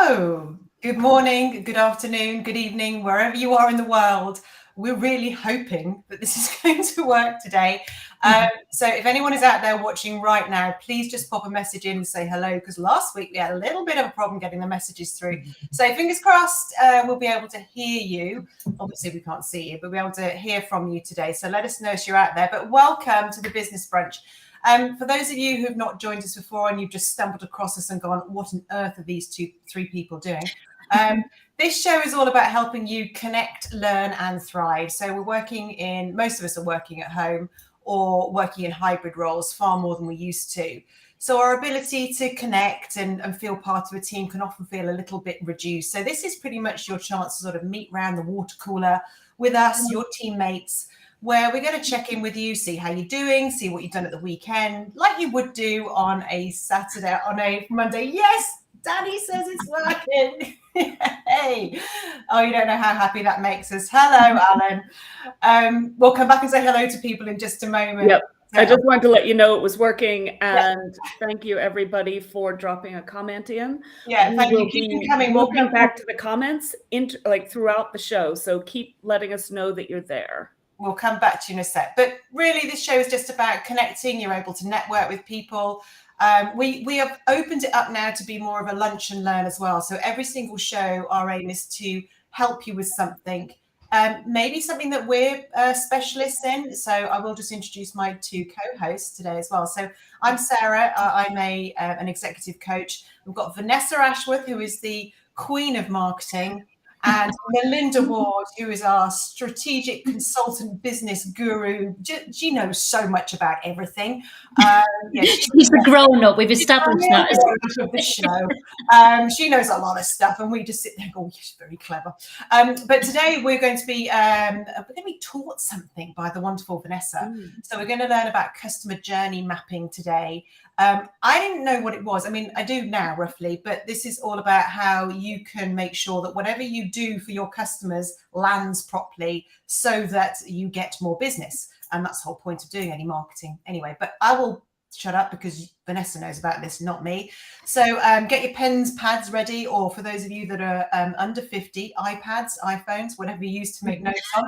Hello, good morning, good afternoon, good evening, wherever you are in the world. We're really hoping that this is going to work today. So if anyone is out there watching right now, please just pop a message in and say hello, because last week we had a little bit of a problem getting the messages through. So fingers crossed, we'll be able to hear you. Obviously we can't see you, but we'll be able to hear from you today. So let us know if you're out there. But welcome to the Business Brunch. For those of you who've not joined us before and you've just stumbled across us and gone, what on earth are these three people doing? This show is all about helping you connect, learn and thrive. So most of us are working at home or working in hybrid roles far more than we used to. So our ability to connect and feel part of a team can often feel a little bit reduced. So this is pretty much your chance to sort of meet around the water cooler with us, your teammates, where we're going to check in with you, see how you're doing, see what you've done at the weekend, like you would do on a Saturday, on a Monday. Yes, Danny says it's working. Hey, oh, you don't know how happy that makes us. Hello, Alan. We'll come back and say hello to people in just a moment. Yep. I just wanted to let you know it was working, and thank you everybody for dropping a comment in. Yeah, thank you. Keep coming. We'll come back to the comments throughout the show, so keep letting us know that you're there. We'll come back to you in a sec. But really, this show is just about connecting. You're able to network with people. We have opened it up now to be more of a lunch and learn as well. So every single show, our aim is to help you with something, maybe something that we're specialists in. So I will just introduce my two co-hosts today as well. So I'm Sarah. I'm an executive coach. We've got Vanessa Ashworth, who is the queen of marketing, and Melinda Ward, who is our strategic consultant business guru. She knows so much about everything. She's a grown-up. We've established that. Of the show. She knows a lot of stuff, and we just sit there and go, she's very clever. But today we're going to be taught something by the wonderful Vanessa. So we're going to learn about customer journey mapping today. I didn't know what it was. I mean, I do now roughly, but this is all about how you can make sure that whatever you do for your customers lands properly so that you get more business. And that's the whole point of doing any marketing anyway. But I will shut up because Vanessa knows about this, not me. So get your pens, pads ready, or for those of you that are under 50, iPads, iPhones, whatever you use to make notes on.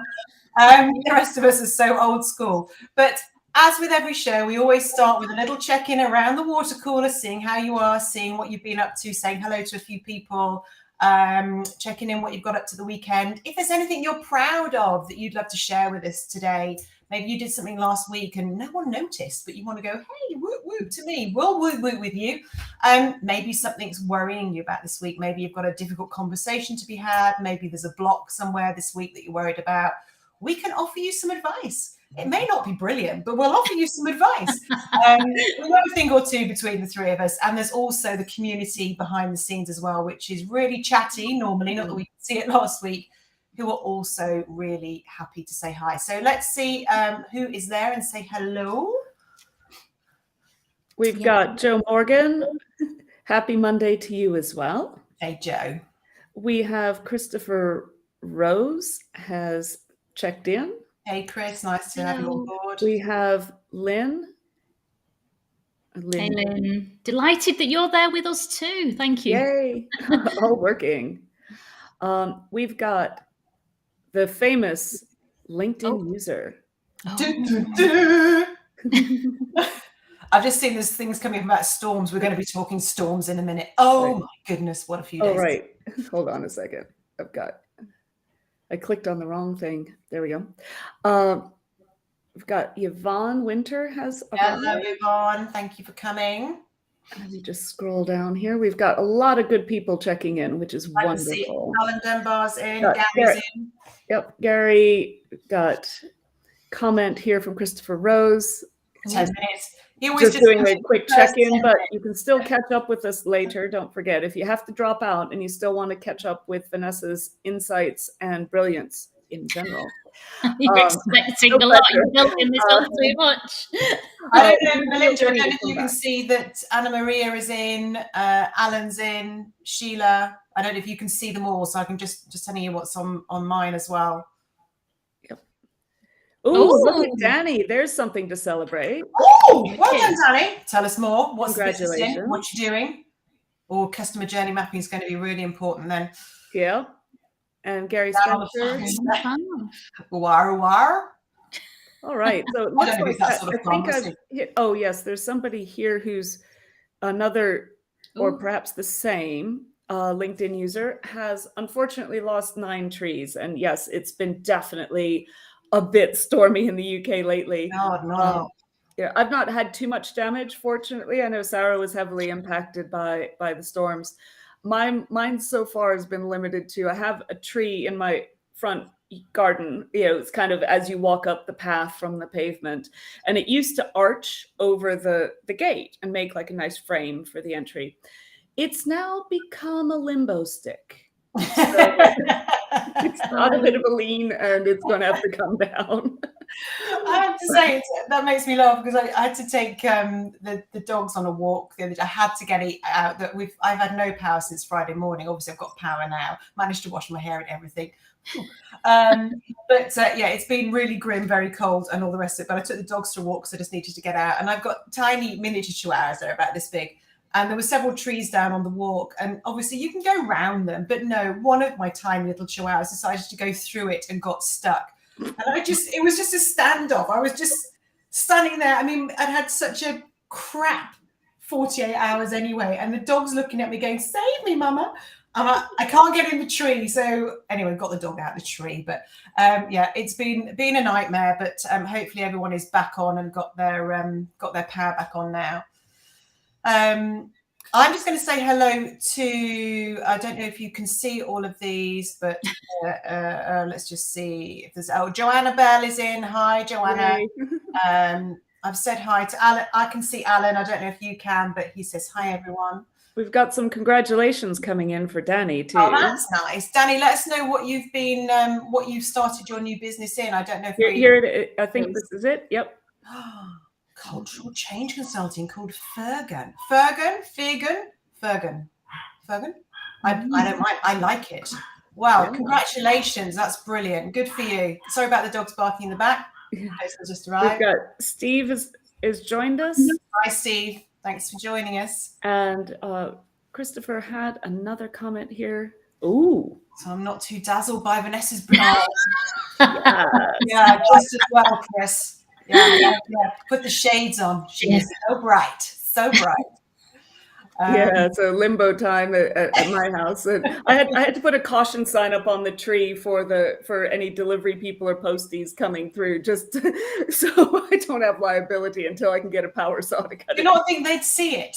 The rest of us are so old school. But as with every show, we always start with a little check-in around the water cooler, seeing how you are, seeing what you've been up to, saying hello to a few people, checking in what you've got up to the weekend. If there's anything you're proud of that you'd love to share with us today, maybe you did something last week and no one noticed, but you want to go, hey, whoop, whoop to me. We'll whoop, whoop with you. Maybe something's worrying you about this week. Maybe you've got a difficult conversation to be had.Maybe there's a block somewhere this week that you're worried about. We can offer you some advice. It may not be brilliant, but we'll offer you some advice. We know a thing or two between the three of us. And there's also the community behind the scenes as well, which is really chatty normally, not that we could see it last week, who are also really happy to say hi. So let's see who is there and say hello. We've got Joe Morgan. Happy Monday to you as well. Hey, Joe. We have Christopher Rose has checked in. Hey, Chris. Nice to have you on board. We have Lynn. Hey, Lynn. Delighted that you're there with us too. Thank you. Yay. All working. We've got the famous LinkedIn user. I've just seen there's things coming about storms. We're going to be talking storms in a minute. Oh, right. My goodness. What a few days. Oh, right. Hold on a second. I clicked on the wrong thing. There we go. We've got Yvonne Winter has. Hello, Yvonne. Thank you for coming. Let me just scroll down here. We've got a lot of good people checking in, which is wonderful. See Alan Dunbar's in. Gary's in. Yep, Gary got comment here from Christopher Rose. 10 minutes. He always just doing a quick check-in, but you can still catch up with us later. Don't forget, if you have to drop out and you still want to catch up with Vanessa's insights and brilliance in general. You're expecting a lot. You're building this up too much. I don't know, Melinda, I don't know if you can see that Anna Maria is in, Alan's in, Sheila. I don't know if you can see them all, so I can just tell you what's on mine as well. Oh, look at Danny. There's something to celebrate. Oh, well done, Danny. Tell us more. What's the business in? What you doing? or customer journey mapping is going to be really important then. Yeah. And Gary Down Spencer. War. All right. So it I looks don't know like if that's sort of fun. We'll see. oh yes, there's somebody here who's another or perhaps the same LinkedIn user has unfortunately lost 9 trees. And yes, it's been definitely a bit stormy in the UK lately. God, no. Yeah, I've not had too much damage, fortunately. I know Sarah was heavily impacted by the storms. Mine so far has been limited to, I have a tree in my front garden. It's kind of as you walk up the path from the pavement, and it used to arch over the gate and make like a nice frame for the entry. It's now become a limbo stick. So it's not a bit of a lean, and it's going to have to come down. I have to say, that makes me laugh because I had to take the dogs on a walk the other day. I had to get it out. I've had no power since Friday morning. Obviously, I've got power now. Managed to wash my hair and everything. But it's been really grim, very cold, and all the rest of it. But I took the dogs to walk, so I just needed to get out. And I've got tiny miniature chihuahuas. They're about this big. And there were several trees down on the walk, and obviously you can go round them, but no, one of my tiny little chihuahuas decided to go through it and got stuck. And it was just a standoff. I was just standing there. I mean, I'd had such a crap 48 hours anyway, and the dog's looking at me going, "Save me, mama." I can't get in the tree. So anyway, got the dog out of the tree. But it's been a nightmare, but hopefully everyone is back on and got their power back on now. I'm just going to say hello to, I don't know if you can see all of these, but let's just see if there's, Joanna Bell is in. Hi, Joanna. I've said hi to Alan. I can see Alan. I don't know if you can, but he says, hi, everyone. We've got some congratulations coming in for Danny too. Oh, that's nice. Danny, let us know what you've been, what you've started your new business in. I don't know if I think this is it. Yep. Cultural change consulting called Fergan. I don't mind. I like it. Wow, yeah. Congratulations. That's brilliant. Good for you. Sorry about the dogs barking in the back. Just arrived. We've got Steve is joined us. Hi, Steve. Thanks for joining us. And Christopher had another comment here. Ooh. So I'm not too dazzled by Vanessa's brunch. Yeah, just as well, Chris. Yeah. Put the shades on. She is so bright. So limbo time at my house. And I had to put a caution sign up on the tree for any delivery people or posties coming through, just so I don't have liability until I can get a power saw to cut it. You don't think they'd see it?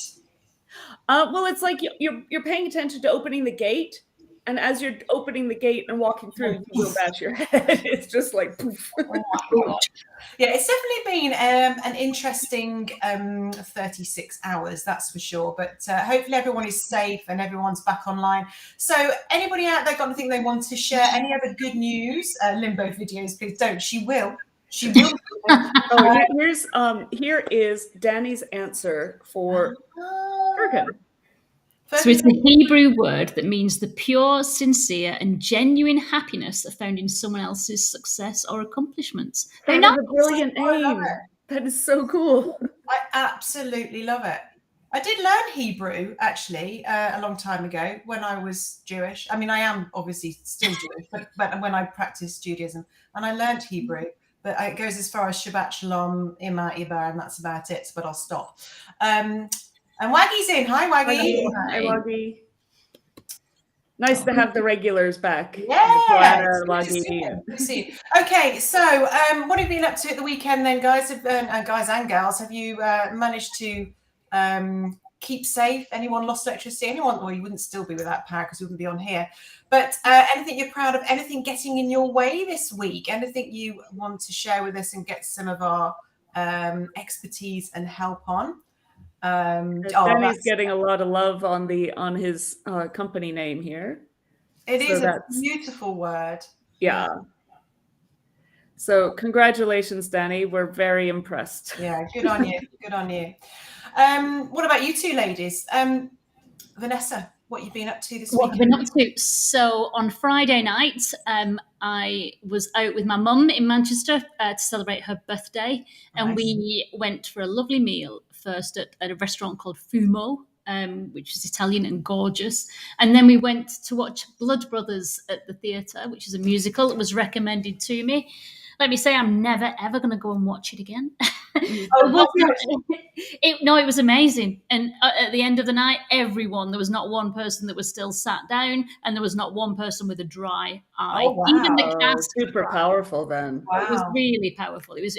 Well, it's like you're paying attention to opening the gate. And as you're opening the gate and walking through, you will bash your head. It's just like poof. Oh my God. Yeah, it's definitely been an interesting 36 hours, that's for sure. But hopefully everyone is safe and everyone's back online. So anybody out there got anything they want to share? Any other good news? Limbo videos, please don't. She will. Here is Danny's answer for Fergan. So it's a Hebrew word that means the pure, sincere, and genuine happiness are found in someone else's success or accomplishments. That is a brilliant name. That is so cool. I absolutely love it. I did learn Hebrew, actually, a long time ago when I was Jewish. I mean, I am obviously still Jewish, but when I practiced Judaism, and I learned Hebrew, but it goes as far as Shabbat Shalom, Ima, Ibar, and that's about it, but I'll stop. And Waggy's in. Hi, Waggy. Hi, Waggy. Nice to have the regulars back. Yeah. Okay, so what have you been up to at the weekend then, guys? Guys and gals, have you managed to keep safe? Anyone lost electricity? Anyone? Well, you wouldn't still be without power because we wouldn't be on here. But anything you're proud of? Anything getting in your way this week? Anything you want to share with us and get some of our expertise and help on? Danny's getting a lot of love on his company name here. It is a beautiful word. Yeah. So congratulations, Danny. We're very impressed. Yeah, good on you. Good on you. What about you two ladies? Vanessa, what you've been up to this week? What I've been up to? So on Friday night, I was out with my mum in Manchester to celebrate her birthday, and we went for a lovely meal first at a restaurant called Fumo, which is Italian and gorgeous. And then we went to watch Blood Brothers at the theatre, which is a musical that was recommended to me. Let me say, I'm never ever going to go and watch it again. It was amazing. And at the end of the night, there was not one person that was still sat down, and there was not one person with a dry eye. Oh, wow. Even the cast, super powerful. Then Wow. it was really powerful. It was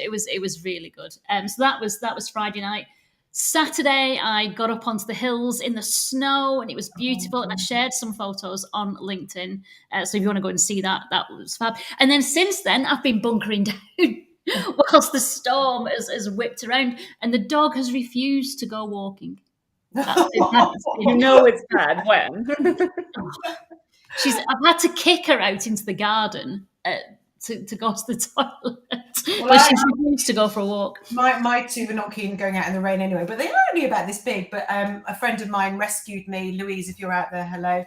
really good. So that was Friday night. Saturday, I got up onto the hills in the snow, and it was beautiful. And I shared some photos on LinkedIn. So if you want to go and see that, that was fab. And then since then, I've been bunkering down whilst the storm has whipped around, and the dog has refused to go walking. You know it's bad when. I've had to kick her out into the garden to go to the toilet. Well, but she's refused to go for a walk. My two were not keen going out in the rain anyway, but they are only about this big. But a friend of mine rescued me, Louise, if you're out there, hello.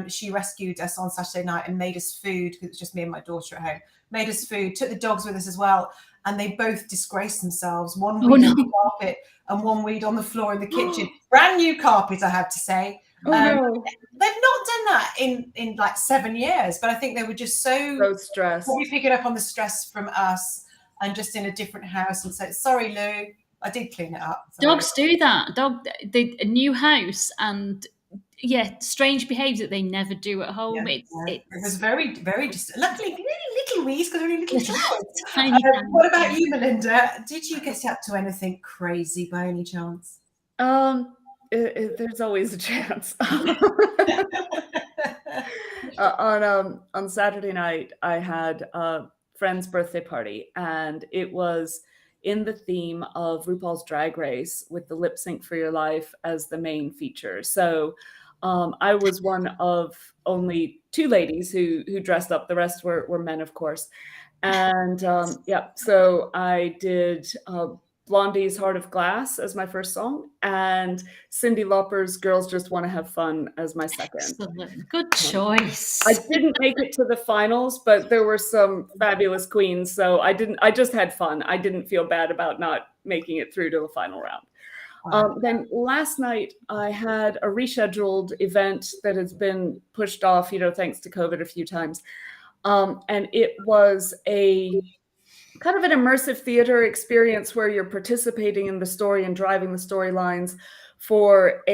She rescued us on Saturday night and made us food, because it's just me and my daughter at home. Made us food, took the dogs with us as well, and they both disgraced themselves. One weed on the carpet and one weed on the floor in the kitchen. Brand new carpet, I have to say. No. They've not done that in like 7 years, but I think they were just so stressed. Probably picking up on the stress from us and just in a different house. And so, sorry, Lou, I did clean it up. Sorry. Dogs do that. A new house and strange behaviour that they never do at home. It was very, very just. Luckily, really little weeds because only little child. What about you, Melinda? Did you get up to anything crazy by any chance? There's always a chance. On Saturday night, I had a friend's birthday party, and it was in the theme of RuPaul's Drag Race, with the lip sync for your life as the main feature. So I was one of only 2 ladies who dressed up. The rest were men, of course. And so I did Blondie's Heart of Glass as my first song, and Cyndi Lauper's Girls Just Want to Have Fun as my second. Excellent. Good choice. I didn't make it to the finals, but there were some fabulous queens, so I just had fun. I didn't feel bad about not making it through to the final round. Then last night I had a rescheduled event that has been pushed off, thanks to COVID a few times. And it was a kind of an immersive theater experience where you're participating in the story and driving the storylines for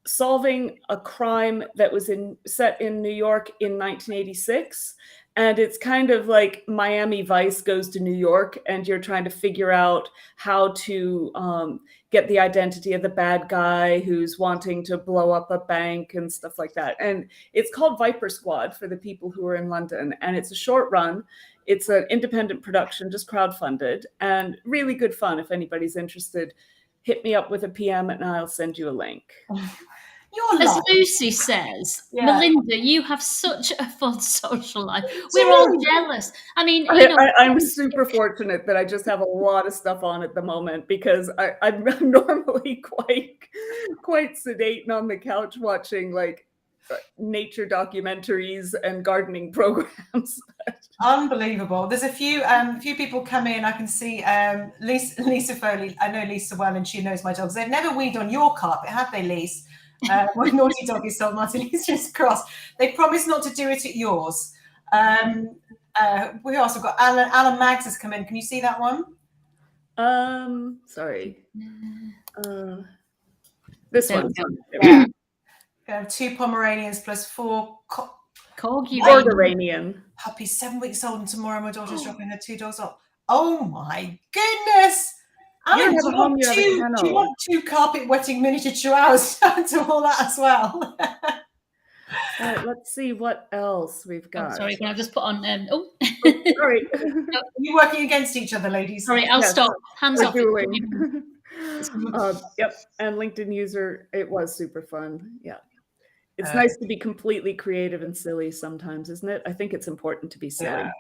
solving a crime that was set in New York in 1986. And it's kind of like Miami Vice goes to New York, and you're trying to figure out how to get the identity of the bad guy who's wanting to blow up a bank and stuff like that. And it's called Viper Squad for the people who are in London. And it's a short run. It's an independent production, just crowdfunded, and really good fun. If anybody's interested, hit me up with a PM and I'll send you a link. As Lucy says, Melinda, you have such a fun social life. We're all jealous. I mean, I'm super fortunate that I just have a lot of stuff on at the moment, because I'm normally quite sedate and on the couch watching like nature documentaries and gardening programs. Unbelievable. There's a few people come in. I can see Lisa Foley. I know Lisa well, and she knows my dogs. They've never weed on your carpet, have they, Lise? My naughty dog is told Martin Easter's cross. They promised not to do it at yours. We also got Alan Maggs has come in. Can you see that one? Sorry. This one. Yeah. We have 2 Pomeranians plus 4 Corgi Iranian puppies, 7 weeks old, and tomorrow my daughter's dropping her 2 dogs off. Oh my goodness! Alan, do you want 2 carpet wetting miniature chihuahuas to all that as well? Right, let's see what else we've got. Sorry, can I just put on? Sorry. You're working against each other, ladies. Sorry, I'll stop. Hands off. Yep. And LinkedIn user, it was super fun. Yeah. It's nice to be completely creative and silly sometimes, isn't it? I think it's important to be silly. Yeah.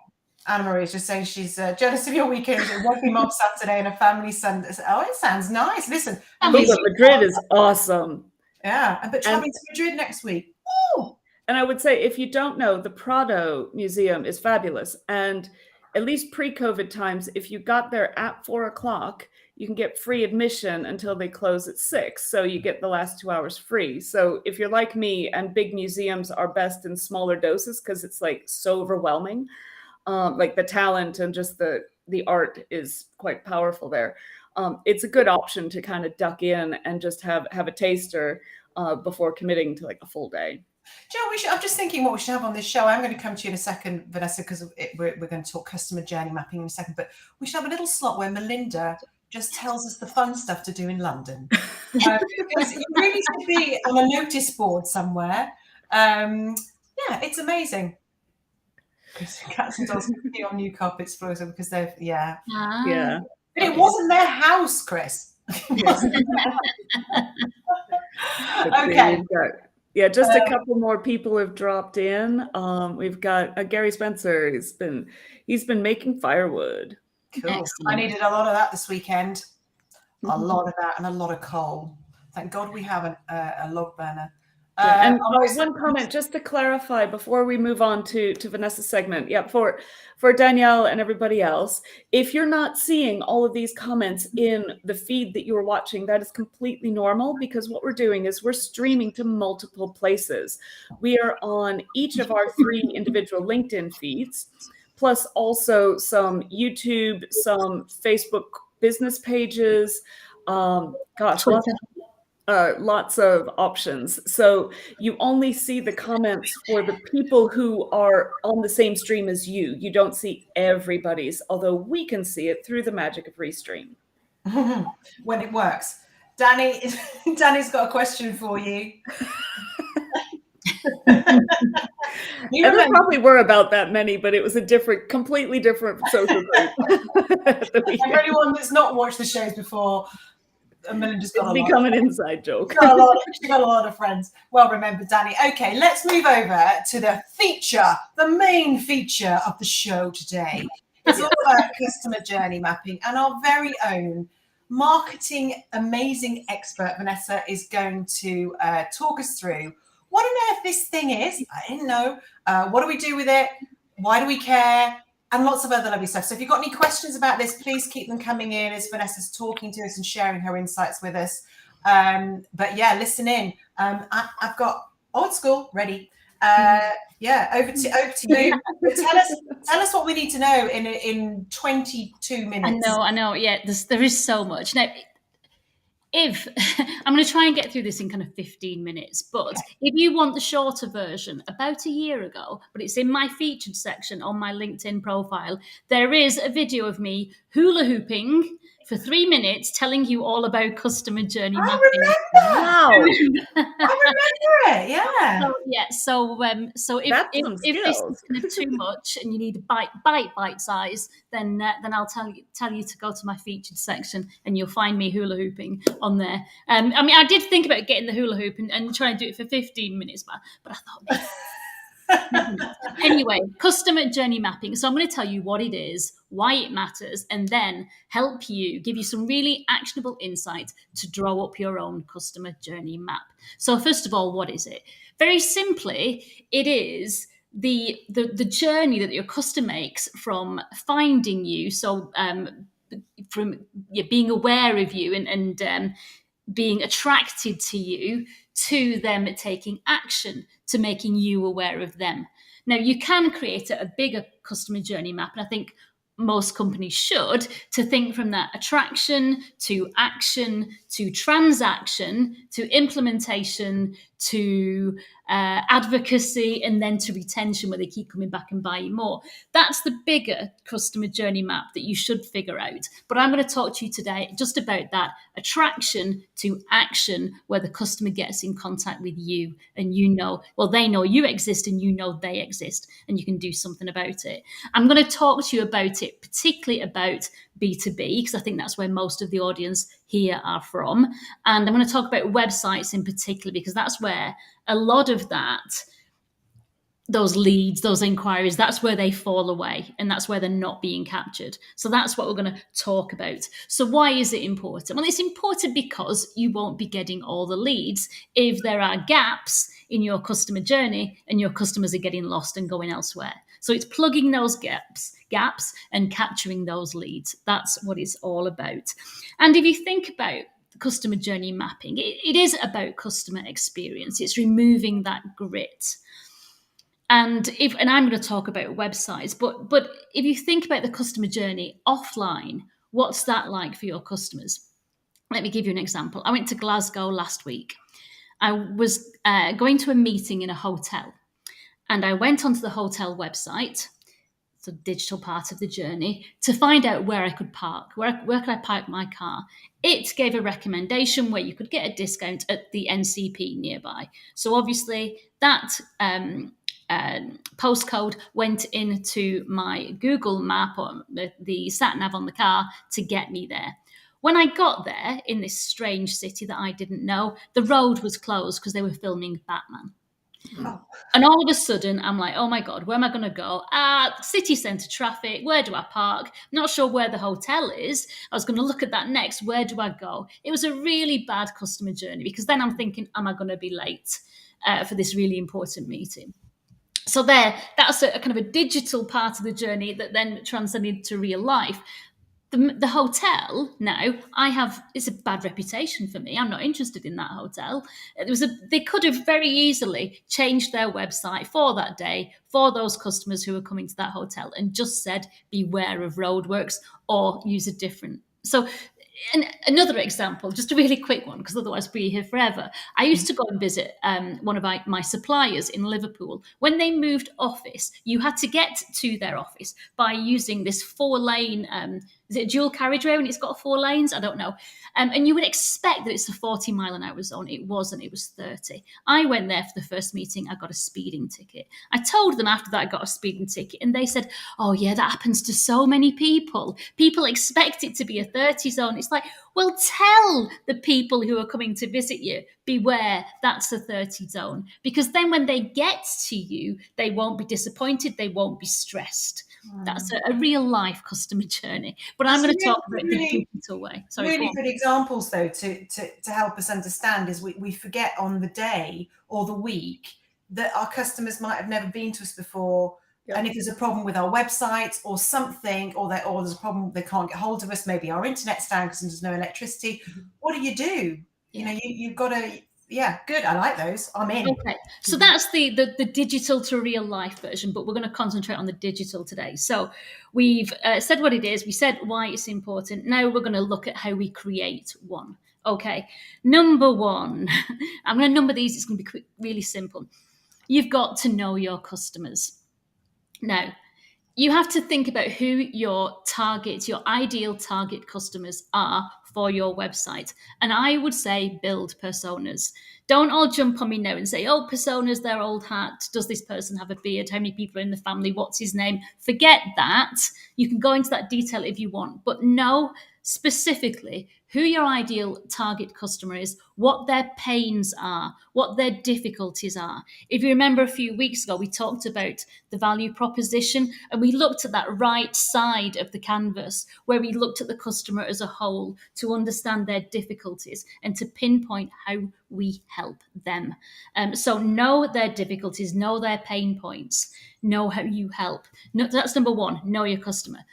Anna Marie is just saying she's jealous of your weekend. A working mom Saturday and a family Sunday. Oh, it sounds nice. Listen, Madrid is awesome. Yeah, but traveling to Madrid next week. Woo! And I would say, if you don't know, the Prado Museum is fabulous. And at least pre-COVID times, if you got there at 4:00, you can get free admission until they close at 6. So you get the last 2 hours free. So if you're like me, and big museums are best in smaller doses because it's like so overwhelming, like the talent and just the art is quite powerful there. It's a good option to kind of duck in and just have a taster before committing to like a full day. Joe, I'm just thinking what we should have on this show. I'm going to come to you in a second, Vanessa, because we're going to talk customer journey mapping in a second. But we should have a little slot where Melinda just tells us the fun stuff to do in London. Because you really should be on a notice board somewhere. Yeah, it's amazing. Cats and dogs can be on new carpets floors because they've, yeah. Yeah. But it wasn't their house, Chris. Okay. Yeah, just a couple more people have dropped in. We've got Gary Spencer. He's been making firewood. Cool. Excellent. I needed a lot of that this weekend. A lot of that and a lot of coal. Thank God we have a log burner. And one comment just to clarify before we move on to Vanessa's segment. Yeah, for Danielle and everybody else, if you're not seeing all of these comments in the feed that you are watching, that is completely normal, because what we're doing is we're streaming to multiple places. We are on each of our 3 individual LinkedIn feeds, plus also some YouTube, some Facebook business pages. Lots of options. So you only see the comments for the people who are on the same stream as you. You don't see everybody's, although we can see it through the magic of Restream. When it works. Danny's got a question for you. There probably were about that many, but it was a completely different social group. For anyone that's not watched the shows before, Melinda's got it's become an inside joke. She got a lot of friends. Well remembered, Danny. Okay, let's move over to the main feature of the show today. It's all about customer journey mapping, and our very own marketing amazing expert, Vanessa, is going to talk us through what on earth this thing is. I didn't know. What do we do with it? Why do we care? And lots of other lovely stuff. So if you've got any questions about this, please keep them coming in as Vanessa's talking to us and sharing her insights with us. But yeah, listen in. I've got old school ready. Yeah, over to you. Tell us what we need to know in 22 minutes. I know. Yeah, there is so much. Now, if I'm going to try and get through this in kind of 15 minutes, but if you want the shorter version, about a year ago, but it's in my featured section on my LinkedIn profile, there is a video of me hula hooping for 3 minutes telling you all about customer journey mapping. Wow. I remember it, yeah. So if this is kind of too much and you need a bite size, then I'll tell you to go to my featured section and you'll find me hula hooping on there. I mean, I did think about getting the hula hoop and trying to do it for 15 minutes, but I thought... Anyway, customer journey mapping. So I'm going to tell you what it is, why it matters, and then give you some really actionable insight to draw up your own customer journey map. So first of all, what is it? Very simply, it is the journey that your customer makes from finding you, so from being aware of you and being attracted to you, to them taking action, to making you aware of them. Now, you can create a bigger customer journey map, and I think most companies should, to think from that attraction to action to transaction to implementation to advocacy, and then to retention, where they keep coming back and buying more. That's the bigger customer journey map that you should figure out. But I'm going to talk to you today just about that attraction to action, where the customer gets in contact with you and they know you exist and you know they exist and you can do something about it. I'm going to talk to you about it, particularly about B2B, because I think that's where most of the audience here are from. And I'm going to talk about websites in particular, because that's where a lot of those leads, those inquiries, that's where they fall away, and that's where they're not being captured. So that's what we're going to talk about. So why is it important? Well, it's important because you won't be getting all the leads if there are gaps in your customer journey and your customers are getting lost and going elsewhere. So it's plugging those gaps and capturing those leads. That's what it's all about. And if you think about customer journey mapping, it is about customer experience. It's removing that grit. And I'm going to talk about websites, but if you think about the customer journey offline, what's that like for your customers? Let me give you an example. I went to Glasgow last week. I was going to a meeting in a hotel, and I went onto the hotel website, the digital part of the journey, to find out where I could park, where could I park my car. It gave a recommendation where you could get a discount at the NCP nearby. So obviously that postcode went into my Google map or the sat nav on the car to get me there. When I got there in this strange city that I didn't know, the road was closed because they were filming Batman. Oh. And all of a sudden, I'm like, oh my God, where am I going to go? City centre traffic. Where do I park? Not sure where the hotel is. I was going to look at that next. Where do I go? It was a really bad customer journey because then I'm thinking, am I going to be late for this really important meeting? So that's a kind of a digital part of the journey that then transcended to real life. The hotel now, it's a bad reputation for me. I'm not interested in that hotel. They could have very easily changed their website for that day for those customers who are coming to that hotel and just said, beware of roadworks or use a different. So and another example, just a really quick one, because otherwise we'll be here forever. I used to go and visit one of my suppliers in Liverpool. When they moved office, you had to get to their office by using this 4-lane, is it a dual carriageway when it's got 4 lanes? I don't know. And you would expect that it's a 40-mile-an-hour zone. It wasn't. It was 30. I went there for the first meeting. I got a speeding ticket. I told them after that I got a speeding ticket, and they said, oh, yeah, that happens to so many people. People expect it to be a 30 zone. It's like, well, tell the people who are coming to visit you, beware, that's a 30 zone. Because then when they get to you, they won't be disappointed. They won't be stressed. That's a real life customer journey. But I'm going to talk about the digital way. Sorry, really good examples, though, to help us understand is we forget on the day or the week that our customers might have never been to us before. Yep. And if there's a problem with our website or something, or there's a problem, they can't get hold of us, maybe our internet's down because there's no electricity. Mm-hmm. What do? You know, you've got to. Yeah, good. I like those. I'm in. Okay, so that's the digital to real life version, but we're going to concentrate on the digital today. So we've said what it is. We said why it's important. Now we're going to look at how we create one. Okay, number one, I'm going to number these. It's going to be really simple. You've got to know your customers. Now, you have to think about who your ideal target customers are for your website. And I would say build personas. Don't all jump on me now and say, oh, personas, they're old hat. Does this person have a beard? How many people are in the family? What's his name? Forget that. You can go into that detail if you want, but know specifically who your ideal target customer is, what their pains are, what their difficulties are. If you remember a few weeks ago, we talked about the value proposition, and we looked at that right side of the canvas where we looked at the customer as a whole to understand their difficulties and to pinpoint how we help them. So know their difficulties, know their pain points, know how you help. No, that's number one, know your customer.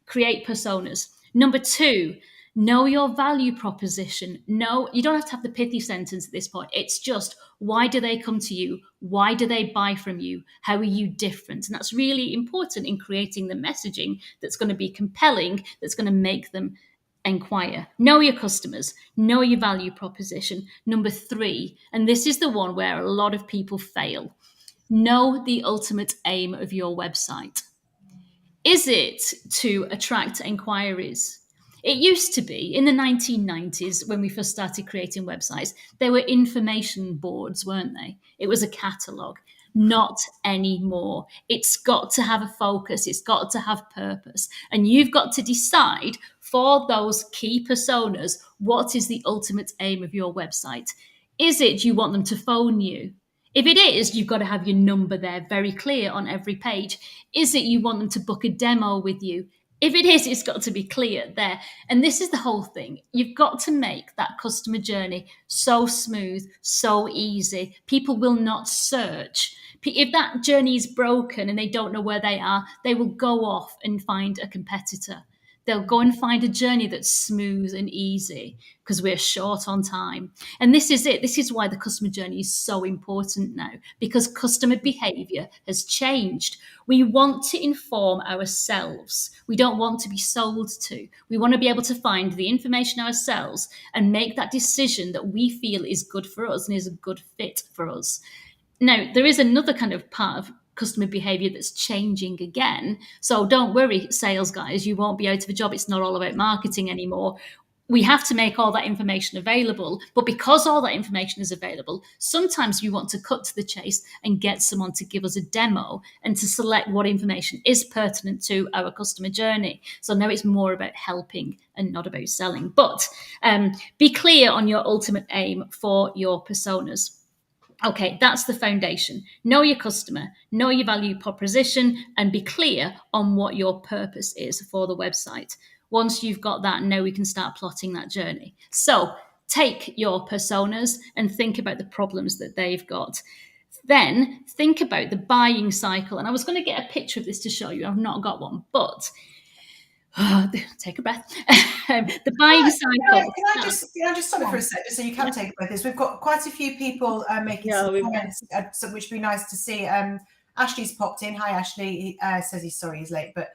Create personas. Number two, know your value proposition. No, you don't have to have the pithy sentence at this point. It's just, why do they come to you? Why do they buy from you? How are you different? And that's really important in creating the messaging that's going to be compelling, that's going to make them inquire. Know your customers. Know your value proposition. Number three, and this is the one where a lot of people fail. Know the ultimate aim of your website. Is it to attract inquiries? It used to be in the 1990s when we first started creating websites, there were information boards, weren't they? It was a catalogue. Not anymore. It's got to have a focus. It's got to have purpose. And you've got to decide for those key personas, what is the ultimate aim of your website? Is it you want them to phone you? If it is, you've got to have your number there very clear on every page. Is it you want them to book a demo with you? If it is, it's got to be clear there. And this is the whole thing. You've got to make that customer journey so smooth, so easy. People will not search. If that journey is broken and they don't know where they are, they will go off and find a competitor. They'll go and find a journey that's smooth and easy because we're short on time. And this is it. This is why the customer journey is so important now, because customer behavior has changed. We want to inform ourselves. We don't want to be sold to. We want to be able to find the information ourselves and make that decision that we feel is good for us and is a good fit for us. Now, there is another kind of part of customer behavior that's changing again. So don't worry, sales guys, you won't be out of a job. It's not all about marketing anymore. We have to make all that information available. But because all that information is available, sometimes we want to cut to the chase and get someone to give us a demo and to select what information is pertinent to our customer journey. So now it's more about helping and not about selling. But be clear on your ultimate aim for your personas. Okay, that's the foundation. Know your customer, know your value proposition, and be clear on what your purpose is for the website. Once you've got that, now we can start plotting that journey. So take your personas and think about the problems that they've got. Then think about the buying cycle. And I was going to get a picture of this to show you. I've not got one, but take a breath. The buying cycle. Can I just stop it for a second, so you can take it with this? We've got quite a few people making some comments, which would be nice to see. Ashley's popped in. Hi, Ashley. He says he's sorry he's late, but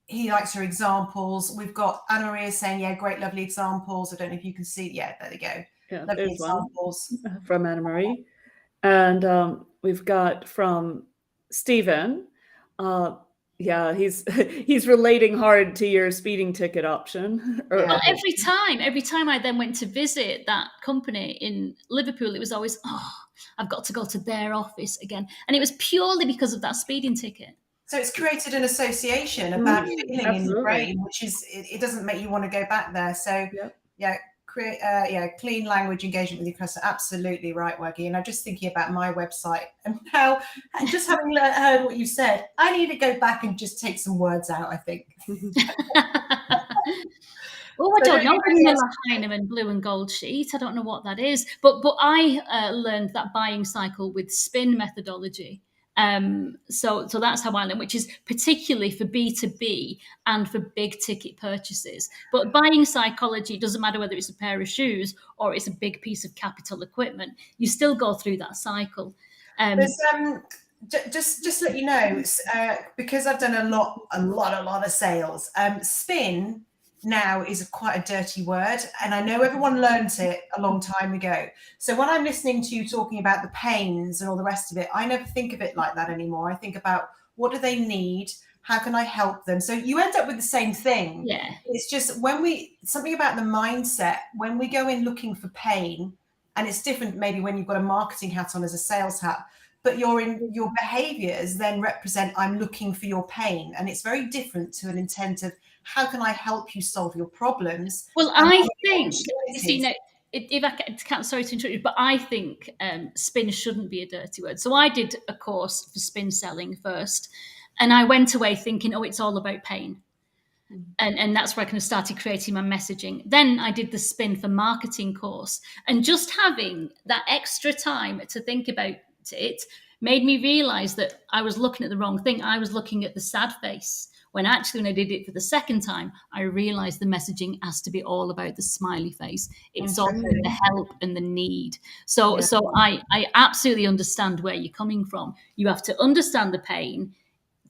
he likes her examples. We've got Anna Maria saying, yeah, great, lovely examples. I don't know if you can see. Yeah, there they go. Yeah, lovely examples. From Anna Marie. And we've got from Stephen. Yeah, he's relating hard to your speeding ticket option. Well, every time I then went to visit that company in Liverpool, it was always, I've got to go to their office again. And it was purely because of that speeding ticket. So it's created an association, a bad feeling in the brain, which is, it doesn't make you want to go back there. So clean language engagement with your customer. Absolutely right, Waggy. And I'm just thinking about my website, and now just having heard what you said, I need to go back and just take some words out, I think. Oh, I don't know. Vanilla Heinemann blue and gold sheet. I don't know what that is. But I learned that buying cycle with spin methodology. So that's how I learn, which is particularly for B2B and for big ticket purchases. But buying psychology doesn't matter whether it's a pair of shoes or it's a big piece of capital equipment. You still go through that cycle. Just let you know, because I've done a lot of sales. Spin now is quite a dirty word, and I know everyone learnt it a long time ago. So when I'm listening to you talking about the pains and all the rest of it, I never think of it like that anymore. I think about, what do they need? How can I help them? So you end up with the same thing. Yeah. It's just something about the mindset, when we go in looking for pain, and it's different maybe when you've got a marketing hat on as a sales hat, but your behaviors then represent, I'm looking for your pain. And it's very different to an intent of, how can I help you solve your problems? Well, I think, if I can't, sorry to interrupt you, but I think spin shouldn't be a dirty word. So I did a course for spin selling first, and I went away thinking, it's all about pain. And that's where I kind of started creating my messaging. Then I did the spin for marketing course, and just having that extra time to think about it made me realize that I was looking at the wrong thing. I was looking at the sad face, when actually, when I did it for the second time, I realized the messaging has to be all about the smiley face. It's all about the help and the need. So I absolutely understand where you're coming from. You have to understand the pain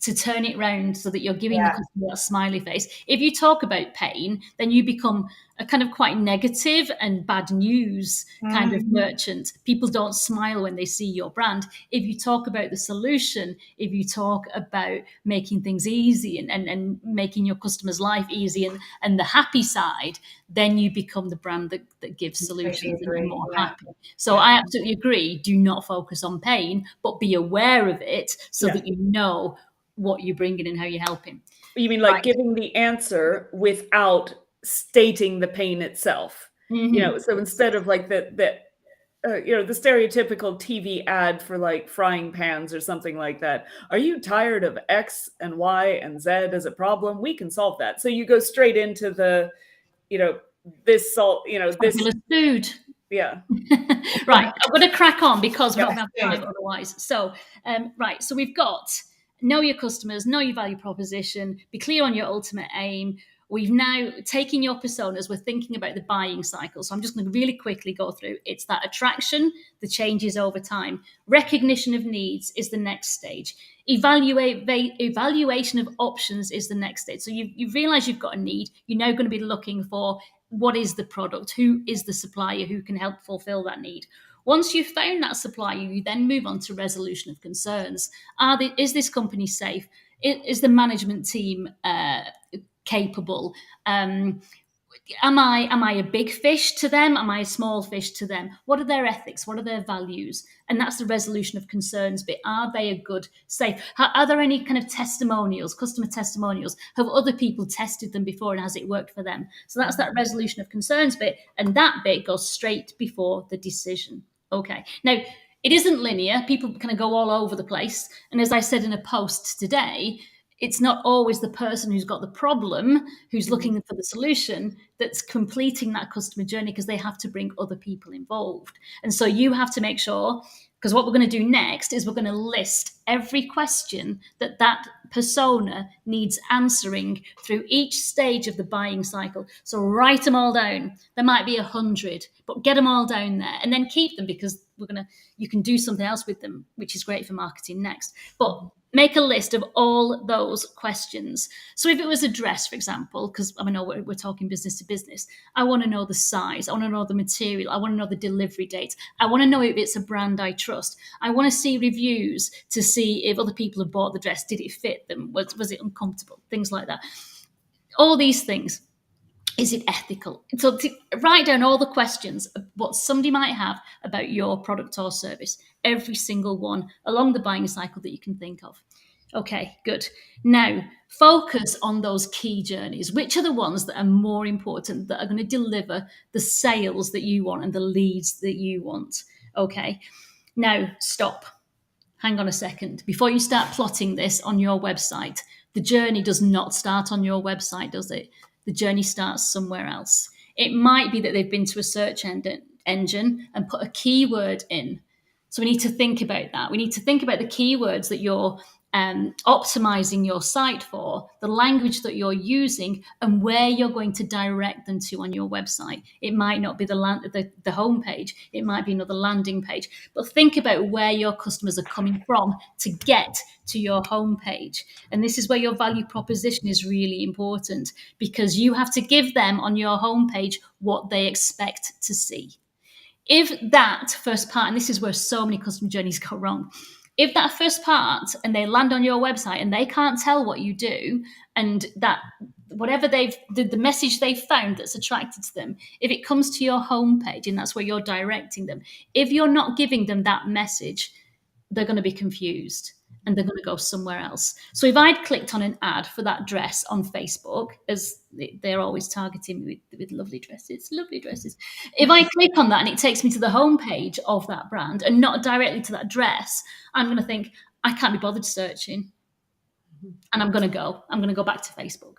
to turn it around so that you're giving the customer that smiley face. If you talk about pain, then you become a kind of quite negative and bad news kind of merchant. People don't smile when they see your brand. If you talk about the solution, if you talk about making things easy and making your customer's life easy and the happy side, then you become the brand that gives solutions and are more happy. So I absolutely agree. Do not focus on pain, but be aware of it so that you know what you're bringing and how you're helping. You mean like giving the answer without stating the pain itself? So instead of like the stereotypical TV ad for like frying pans or something like that, are you tired of X and Y and Z as a problem? We can solve that. So you go straight into the, this salt, this food. Yeah. Right, I'm going to crack on because we don't have Yeah. time otherwise. So, right, so we've got know your customers, know your value proposition, be clear on your ultimate aim. We've now taken your personas, we're thinking about the buying cycle. So I'm just going to really quickly go through. It's that attraction, the changes over time. Recognition of needs is the next stage. Evaluation of options is the next stage. So you've realized you've got a need. You're now going to be looking for what is the product, who is the supplier who can help fulfill that need. Once you've found that supplier, you then move on to resolution of concerns. Is this company safe? Is the management team capable? Am I a big fish to them? Am I a small fish to them? What are their ethics? What are their values? And that's the resolution of concerns bit. Are they a good, safe? Are there any kind of testimonials, customer testimonials? Have other people tested them before and has it worked for them? So that's that resolution of concerns bit. And that bit goes straight before the decision. Okay. Now, it isn't linear. People kind of go all over the place. And as I said in a post today, it's not always the person who's got the problem, who's looking for the solution, that's completing that customer journey, because they have to bring other people involved. And so you have to make sure, because what we're going to do next is we're going to list every question that persona needs answering through each stage of the buying cycle. So write them all down. There might be 100, but get them all down there and then keep them, because you can do something else with them, which is great for marketing next. But make a list of all those questions. So if it was a dress, for example, because I know we're talking business to business, I want to know the size. I want to know the material. I want to know the delivery date. I want to know if it's a brand I trust. I want to see reviews to see if other people have bought the dress. Did it fit them? Was it uncomfortable? Things like that. All these things. Is it ethical? So to write down all the questions of what somebody might have about your product or service, every single one along the buying cycle that you can think of. Okay, good. Now, focus on those key journeys. Which are the ones that are more important, that are going to deliver the sales that you want and the leads that you want? Okay, now stop. Hang on a second. Before you start plotting this on your website, the journey does not start on your website, does it? The journey starts somewhere else. It might be that they've been to a search engine and put a keyword in. So we need to think about that. We need to think about the keywords that you're optimizing your site for, the language that you're using, and where you're going to direct them to on your website. It might not be the homepage. It might be another landing page. But think about where your customers are coming from to get to your homepage. And this is where your value proposition is really important, because you have to give them on your homepage what they expect to see. If that first part, and this is where so many customer journeys go wrong, if that first part and they land on your website and they can't tell what you do, and that whatever the message they've found that's attracted to them, if it comes to your homepage and that's where you're directing them, if you're not giving them that message, they're going to be confused and they're going to go somewhere else. So if I'd clicked on an ad for that dress on Facebook, as they're always targeting me with lovely dresses. If I click on that and it takes me to the homepage of that brand and not directly to that dress, I'm going to think, I can't be bothered searching. And I'm going to go back to Facebook.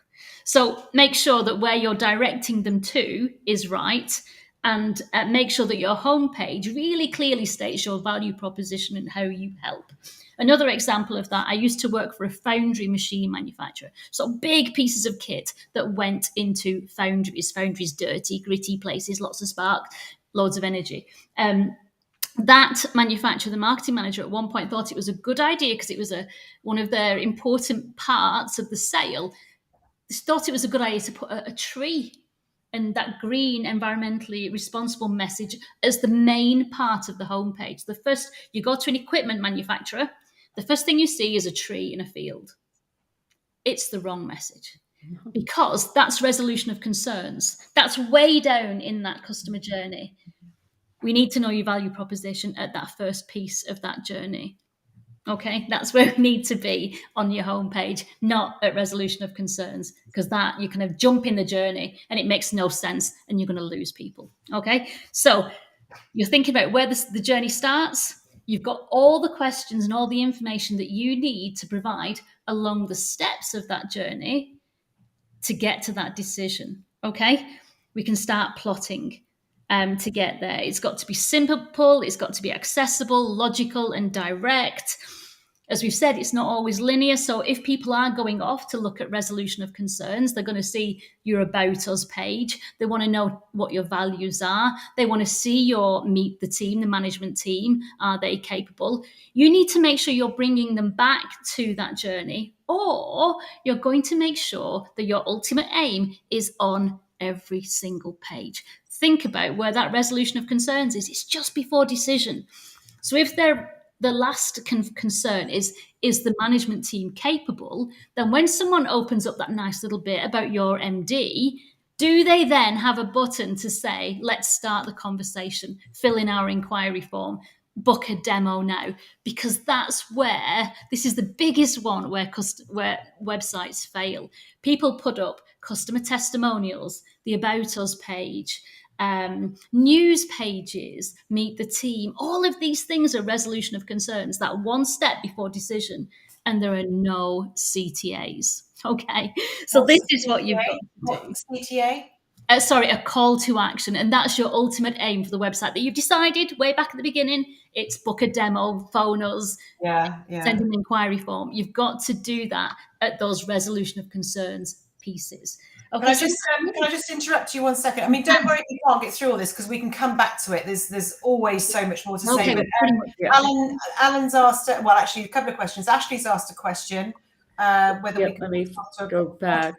So make sure that where you're directing them to is right, and make sure that your homepage really clearly states your value proposition and how you help. Another example of that, I used to work for a foundry machine manufacturer. So big pieces of kit that went into foundries, dirty, gritty places, lots of spark, loads of energy. That manufacturer, the marketing manager at one point thought it was a good idea, because it was one of their important parts of the sale. They thought it was a good idea to put a tree and that green, environmentally responsible message as the main part of the homepage. The first, you go to an equipment manufacturer, the first thing you see is a tree in a field. It's the wrong message, because that's resolution of concerns. That's way down in that customer journey. We need to know your value proposition at that first piece of that journey. Okay, that's where we need to be on your homepage, not at resolution of concerns, because that you kind of jump in the journey and it makes no sense and you're going to lose people. Okay, so you're thinking about where the journey starts. You've got all the questions and all the information that you need to provide along the steps of that journey to get to that decision. Okay, we can start plotting. to get there. It's got to be simple, it's got to be accessible, logical, and direct. As we've said, it's not always linear. So if people are going off to look at resolution of concerns, they're going to see your About Us page. They want to know what your values are. They want to see your meet the team, the management team. Are they capable? You need to make sure you're bringing them back to that journey, or you're going to make sure that your ultimate aim is on every single page. Think about where that resolution of concerns is. It's just before decision. So if the last concern is the management team capable, then when someone opens up that nice little bit about your MD, do they then have a button to say, let's start the conversation, fill in our inquiry form, book a demo now? Because that's where, this is the biggest one where websites fail. People put up customer testimonials, the About Us page, news pages, meet the team. All of these things are resolution of concerns, that one step before decision, and there are no CTAs. Okay, so What's this is what you've got to do. CTA? Sorry, a call to action, and that's your ultimate aim for the website that you've decided way back at the beginning. It's book a demo, phone us, send an inquiry form. You've got to do that at those resolution of concerns pieces. Okay, can I just interrupt you 1 second? I mean, don't worry if you can't get through all this, because we can come back to it. There's always so much more to say. But Alan's asked, well, actually, a couple of questions. Ashley's asked a question, whether we can let me go back.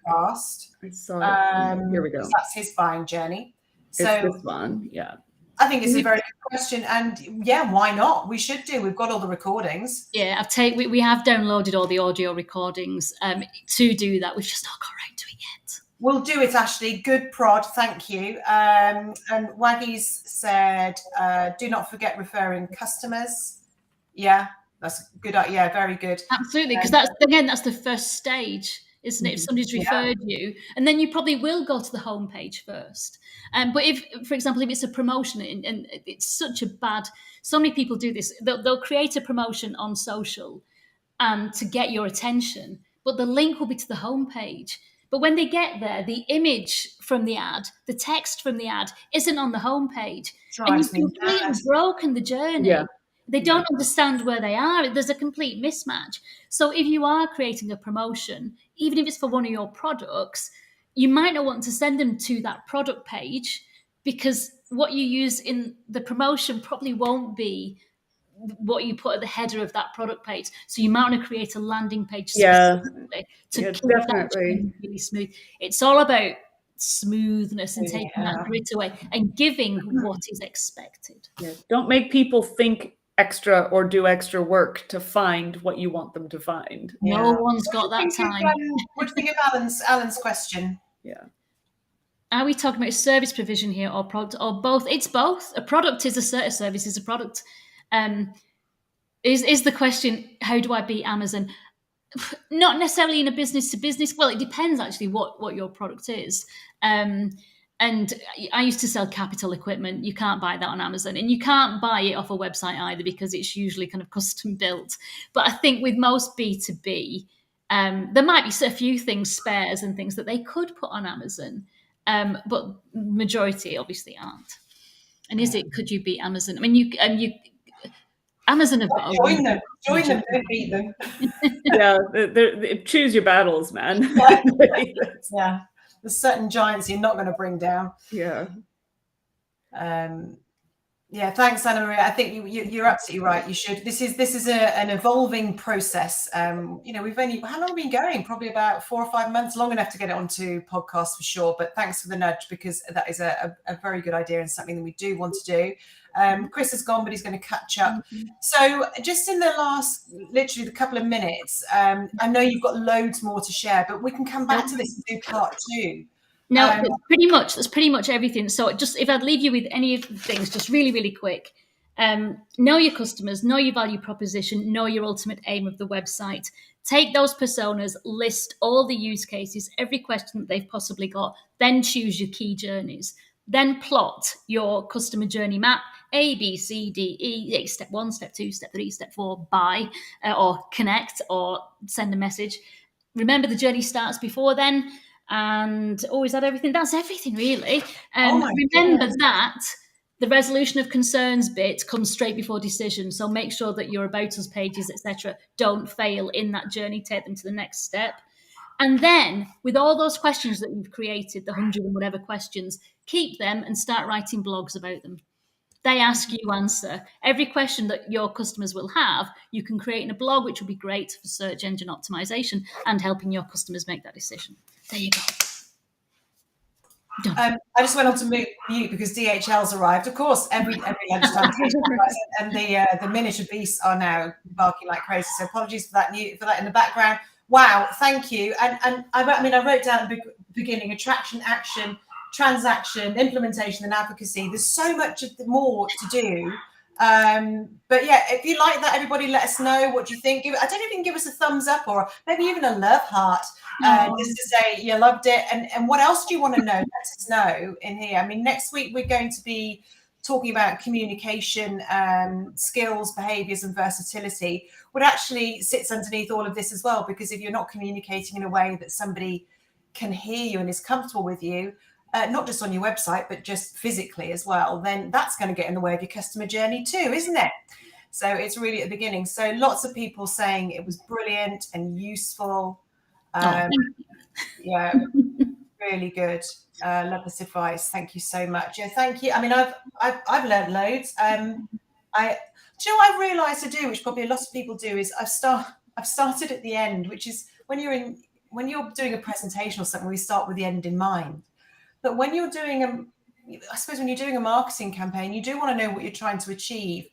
Here we go. That's his buying journey. So it's this one, yeah. I think it's a very good question, and yeah, why not? We should do. We've got all the recordings. Yeah, we have downloaded all the audio recordings to do that. We've just not got around to it yet. We'll do it, Ashley. Good prod, thank you. And Waggy's said, do not forget referring customers. Yeah, that's good. Yeah, very good. Absolutely, because that's the first stage, isn't it? If somebody's referred you, and then you probably will go to the homepage first. But if, for example, if it's a promotion and it's such a bad, so many people do this, they'll create a promotion on social to get your attention, but the link will be to the homepage. But when they get there, the image from the ad, the text from the ad isn't on the homepage. And you've completely broken the journey. Yeah. They don't understand where they are. There's a complete mismatch. So if you are creating a promotion, even if it's for one of your products, you might not want to send them to that product page, because what you use in the promotion probably won't be what you put at the header of that product page. So you might want to create a landing page specifically to keep that really smooth. It's all about smoothness and taking that grit away and giving what is expected. Yeah. Don't make people think extra or do extra work to find what you want them to find. No one's got that time. What do you think of Alan's question? Yeah. Are we talking about service provision here, or product, or both? It's both. A product is a service is a product. Is the question, how do I beat Amazon? Not necessarily in a business to business. Well, it depends actually what your product is. And I used to sell capital equipment. You can't buy that on Amazon, and you can't buy it off a website either, because it's usually kind of custom built. But I think with most B2B, there might be a few things, spares and things that they could put on Amazon, but majority obviously aren't. And could you beat Amazon? I mean, Amazon have got join them, don't beat them. Yeah, choose your battles, man. Yeah, there's certain giants you're not going to bring down. Yeah. Yeah, thanks, Anna Maria. I think you're absolutely right. You should. This is an evolving process. We've only, how long have we been going? Probably about 4 or 5 months, long enough to get it onto podcasts for sure. But thanks for the nudge, because that is a very good idea and something that we do want to do. Chris is gone, but he's going to catch up. So just in the last, literally the couple of minutes, I know you've got loads more to share, but we can come back to this and do part 2. No, that's pretty much everything. So just, if I'd leave you with any of the things, just really, really quick. Know your customers, know your value proposition, know your ultimate aim of the website. Take those personas, list all the use cases, every question that they've possibly got, then choose your key journeys. Then plot your customer journey map, A, B, C, D, E, step 1, step 2, step 3, step 4, buy, or connect, or send a message. Remember, the journey starts before then, and always add everything. That's everything, really. Remember that The resolution of concerns bit comes straight before decision. So make sure that your about us pages, etc., don't fail in that journey. Take them to the next step. And then with all those questions that you've created, the 100 and whatever questions, keep them and start writing blogs about them. They ask, you answer. Every question that your customers will have, you can create in a blog, which will be great for search engine optimization and helping your customers make that decision. There you go. I just went on to mute because DHL's arrived. Of course, every lunchtime, and the miniature beasts are now barking like crazy. So apologies for that in the background. Wow, thank you. And I wrote down at the beginning: attraction, action, transaction, implementation, and advocacy. There's so much more to do. But yeah, if you like that, everybody let us know what you think. I don't know if you can give us a thumbs up or maybe even a love heart, just to say you loved it. And what else do you want to know? Let us know in here. I mean, next week we're going to be talking about communication skills, behaviors, and versatility, what actually sits underneath all of this as well. Because if you're not communicating in a way that somebody can hear you and is comfortable with you, not just on your website, but just physically as well, then that's going to get in the way of your customer journey too, isn't it? So it's really at the beginning. So lots of people saying it was brilliant and useful. Yeah, really good. Love this advice. Thank you so much. Yeah, thank you. I mean, I've learned loads. Do you know what I've realised to do, which probably a lot of people do, is I've started at the end, which is when you're doing a presentation or something, we start with the end in mind. But when you're doing a marketing campaign, you do want to know what you're trying to achieve.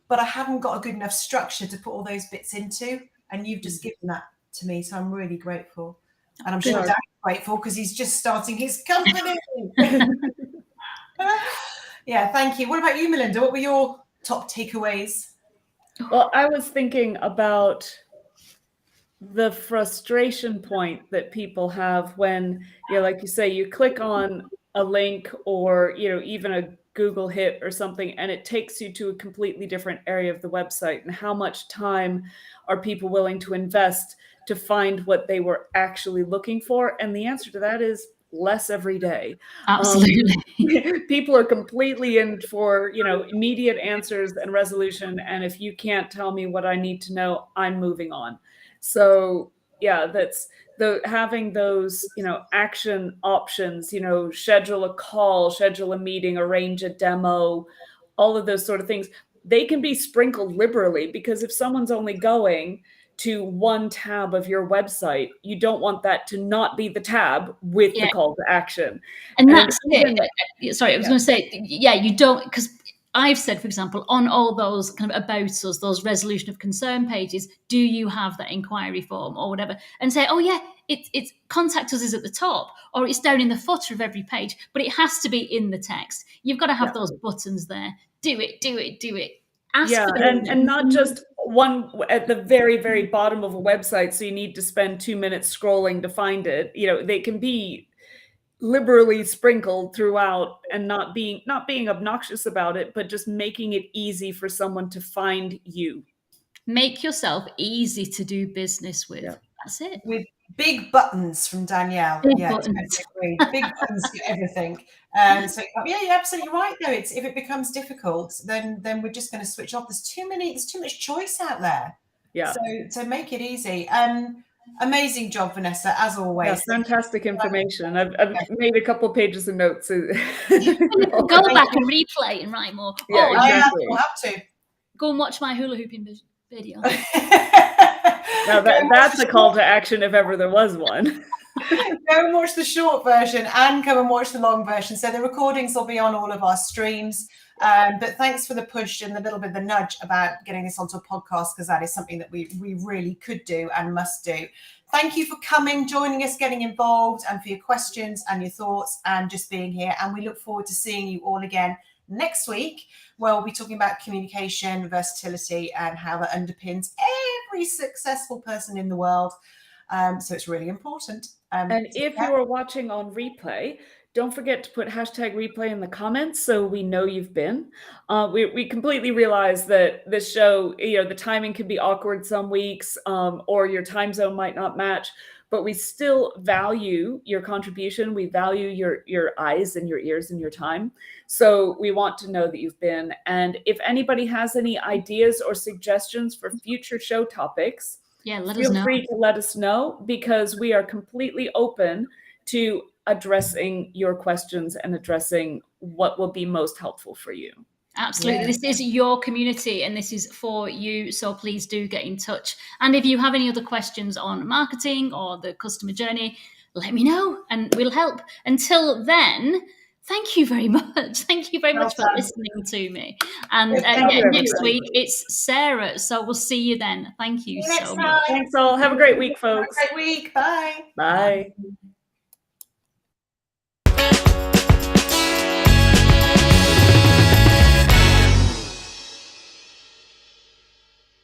But I haven't got a good enough structure to put all those bits into, and you've just given that to me, so I'm really grateful. And I'm sure Dad's grateful because he's just starting his company. Yeah, thank you. What about you, Melinda? What were your top takeaways? Well, I was thinking about the frustration point that people have when, like you say, you click on a link or, even a Google hit or something, and it takes you to a completely different area of the website. And how much time are people willing to invest to find what they were actually looking for? And the answer to that is less every day. Absolutely. People are completely in for, immediate answers and resolution. And if you can't tell me what I need to know, I'm moving on. So yeah, that's having those, action options, schedule a call, schedule a meeting, arrange a demo, all of those sort of things. They can be sprinkled liberally, because if someone's only going to one tab of your website, you don't want that to not be the tab with the call to action. And that's it. Sorry, I was going to say, you don't, because I've said, for example, on all those kind of about us, those resolution of concern pages, do you have that inquiry form or whatever? And say, oh yeah, it's contact us is at the top, or it's down in the footer of every page, but it has to be in the text. You've got to have those buttons there. Do it. Ask for and not just one at the very, very bottom of a website, so you need to spend 2 minutes scrolling to find it. They can be liberally sprinkled throughout, and not being obnoxious about it, but just making it easy for someone to find you. Make yourself easy to do business with. That's it. With big buttons from Danielle. Big buttons. Totally agree. Big buttons for everything. So you're absolutely right though. If it becomes difficult, then we're just going to switch off. There's too much choice out there. Yeah. So make it easy. Amazing job, Vanessa, as always. Yeah, fantastic information. I've made a couple pages of notes. Go back and replay and write more. Yeah, exactly. We'll have to. Go and watch my hula hooping video. Now that's a call to action if ever there was one. Go and watch the short version and come and watch the long version. So the recordings will be on all of our streams. But thanks for the push and the little bit of the nudge about getting this onto a podcast, because that is something that we really could do and must do. Thank you for coming, joining us, getting involved, and for your questions and your thoughts and just being here. And we look forward to seeing you all again next week, where we'll be talking about communication, versatility, and how that underpins every successful person in the world. So it's really important. And if you are watching on replay, don't forget to put #replay in the comments so we know you've been. We completely realize that this show, the timing can be awkward some weeks, or your time zone might not match. but we still value your contribution. We value your eyes and your ears and your time. So we want to know that you've been. And if anybody has any ideas or suggestions for future show topics, feel free to let us know, because we are completely open to addressing your questions and addressing what will be most helpful for you. Absolutely. Yeah. This is your community and this is for you. So please do get in touch. And if you have any other questions on marketing or the customer journey, let me know and we'll help. Until then, thank you very much. Thank you very much for listening to me. And next week it's Sarah. So we'll see you then. Thank you so much. Thanks all. Have a great week, folks. Have a great week. Bye. Bye.